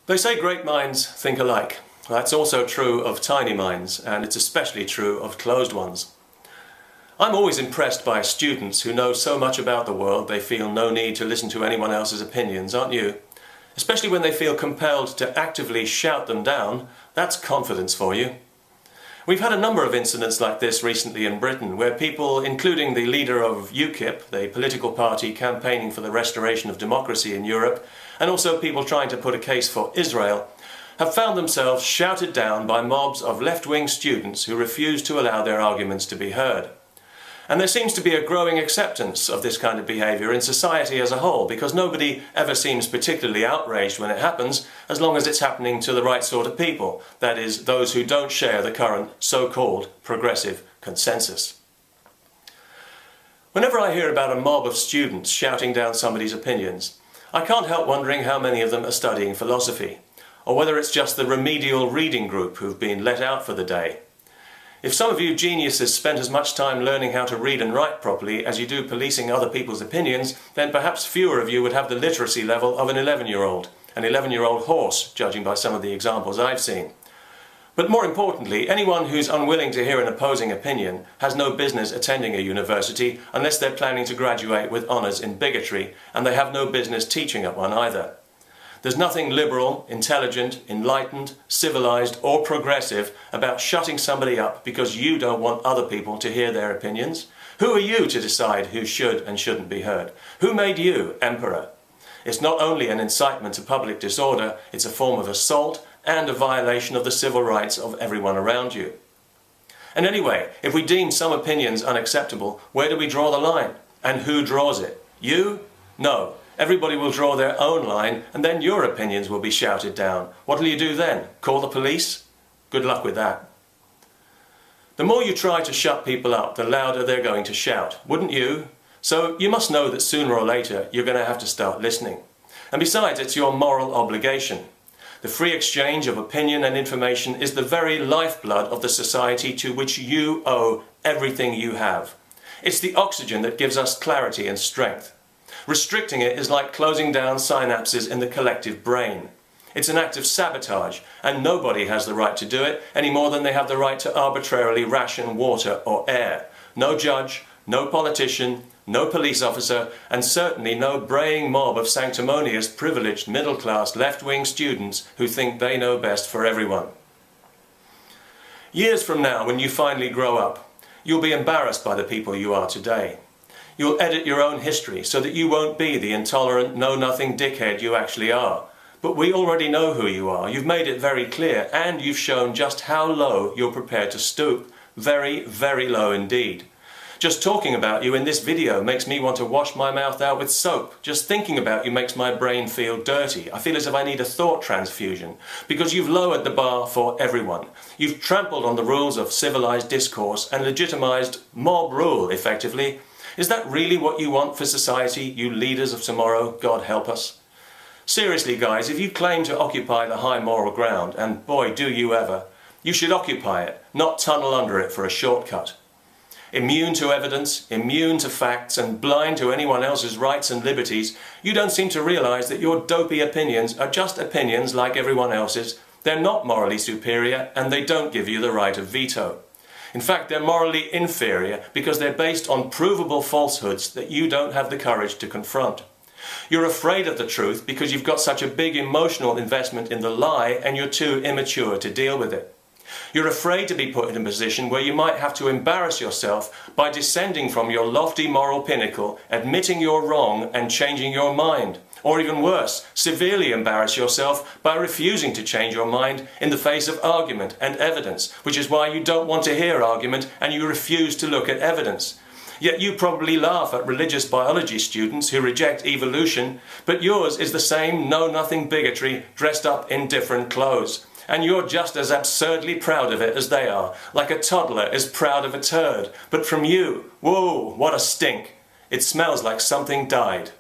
They say great minds think alike. That's also true of tiny minds, and it's especially true of closed ones. I'm always impressed by students who know so much about the world they feel no need to listen to anyone else's opinions, aren't you? Especially when they feel compelled to actively shout them down. That's confidence for you. We've had a number of incidents like this recently in Britain, where people, including the leader of UKIP, the political party campaigning for the restoration of democracy in Europe, and also people trying to put a case for Israel, have found themselves shouted down by mobs of left-wing students who refuse to allow their arguments to be heard. And there seems to be a growing acceptance of this kind of behaviour in society as a whole, because nobody ever seems particularly outraged when it happens, as long as it's happening to the right sort of people, that is, those who don't share the current so-called progressive consensus. Whenever I hear about a mob of students shouting down somebody's opinions, I can't help wondering how many of them are studying philosophy, or whether it's just the remedial reading group who've been let out for the day. If some of you geniuses spent as much time learning how to read and write properly as you do policing other people's opinions, then perhaps fewer of you would have the literacy level of an 11-year-old horse, judging by some of the examples I've seen. But more importantly, anyone who's unwilling to hear an opposing opinion has no business attending a university unless they're planning to graduate with honours in bigotry, and they have no business teaching at one either. There's nothing liberal, intelligent, enlightened, civilised or progressive about shutting somebody up because you don't want other people to hear their opinions. Who are you to decide who should and shouldn't be heard? Who made you emperor? It's not only an incitement to public disorder, it's a form of assault and a violation of the civil rights of everyone around you. And anyway, if we deem some opinions unacceptable, where do we draw the line? And who draws it? You? No. Everybody will draw their own line, and then your opinions will be shouted down. What will you do then? Call the police? Good luck with that. The more you try to shut people up, the louder they're going to shout, wouldn't you? So you must know that sooner or later you're going to have to start listening. And besides, it's your moral obligation. The free exchange of opinion and information is the very lifeblood of the society to which you owe everything you have. It's the oxygen that gives us clarity and strength. Restricting it is like closing down synapses in the collective brain. It's an act of sabotage, and nobody has the right to do it any more than they have the right to arbitrarily ration water or air. No judge, no politician, no police officer, and certainly no braying mob of sanctimonious, privileged, middle-class, left-wing students who think they know best for everyone. Years from now, when you finally grow up, you'll be embarrassed by the people you are today. You'll edit your own history so that you won't be the intolerant, know-nothing dickhead you actually are. But we already know who you are. You've made it very clear, and you've shown just how low you're prepared to stoop. Very, very low indeed. Just talking about you in this video makes me want to wash my mouth out with soap. Just thinking about you makes my brain feel dirty. I feel as if I need a thought transfusion, because you've lowered the bar for everyone. You've trampled on the rules of civilized discourse and legitimized mob rule, effectively. Is that really what you want for society, you leaders of tomorrow, God help us? Seriously guys, if you claim to occupy the high moral ground, and boy do you ever, you should occupy it, not tunnel under it for a shortcut. Immune to evidence, immune to facts, and blind to anyone else's rights and liberties, you don't seem to realise that your dopey opinions are just opinions like everyone else's. They're not morally superior, and they don't give you the right of veto. In fact, they're morally inferior because they're based on provable falsehoods that you don't have the courage to confront. You're afraid of the truth because you've got such a big emotional investment in the lie and you're too immature to deal with it. You're afraid to be put in a position where you might have to embarrass yourself by descending from your lofty moral pinnacle, admitting you're wrong and changing your mind. Or even worse, severely embarrass yourself by refusing to change your mind in the face of argument and evidence, which is why you don't want to hear argument and you refuse to look at evidence. Yet you probably laugh at religious biology students who reject evolution, but yours is the same know-nothing bigotry dressed up in different clothes. And you're just as absurdly proud of it as they are, like a toddler is proud of a turd. But from you, whoa, what a stink. It smells like something died.